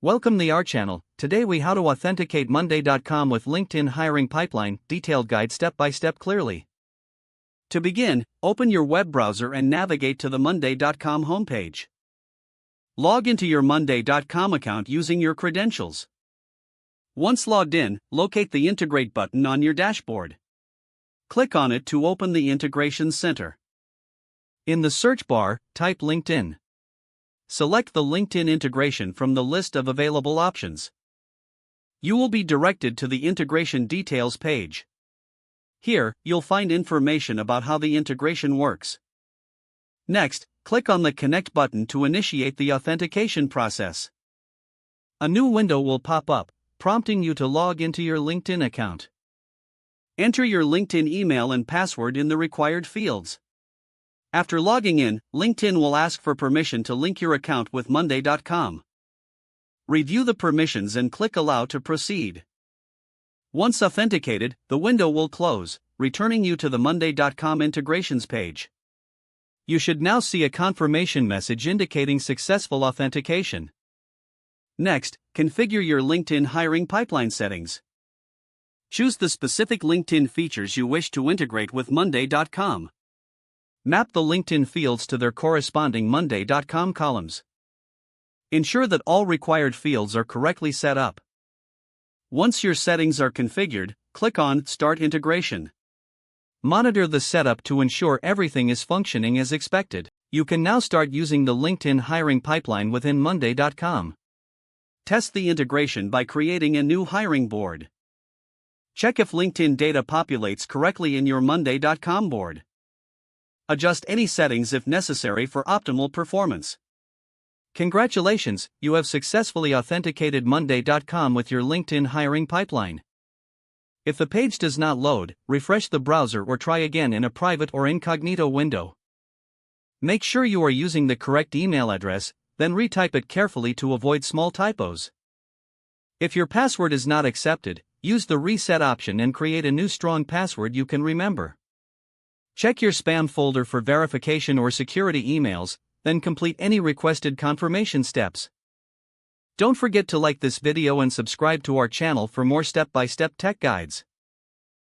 Welcome to our channel. Today we how to authenticate monday.com with LinkedIn hiring pipeline, detailed guide step by step clearly. To begin, open your web browser and navigate to the monday.com homepage. Log into your monday.com account using your credentials. Once logged in, locate the Integrate button on your dashboard. Click on it to open the Integration Center. In the search bar, type LinkedIn. Select the LinkedIn integration from the list of available options. You will be directed to the Integration Details page. Here, you'll find information about how the integration works. Next, click on the Connect button to initiate the authentication process. A new window will pop up, prompting you to log into your LinkedIn account. Enter your LinkedIn email and password in the required fields. After logging in, LinkedIn will ask for permission to link your account with monday.com. Review the permissions and click Allow to proceed. Once authenticated, the window will close, returning you to the monday.com integrations page. You should now see a confirmation message indicating successful authentication. Next, configure your LinkedIn hiring pipeline settings. Choose the specific LinkedIn features you wish to integrate with monday.com. Map the LinkedIn fields to their corresponding monday.com columns. Ensure that all required fields are correctly set up. Once your settings are configured, click on Start Integration. Monitor the setup to ensure everything is functioning as expected. You can now start using the LinkedIn hiring pipeline within monday.com. Test the integration by creating a new hiring board. Check if LinkedIn data populates correctly in your monday.com board. Adjust any settings if necessary for optimal performance. Congratulations, you have successfully authenticated monday.com with your LinkedIn hiring pipeline. If the page does not load, refresh the browser or try again in a private or incognito window. Make sure you are using the correct email address, then retype it carefully to avoid small typos. If your password is not accepted, use the reset option and create a new strong password you can remember. Check your spam folder for verification or security emails, then complete any requested confirmation steps. Don't forget to like this video and subscribe to our channel for more step-by-step tech guides.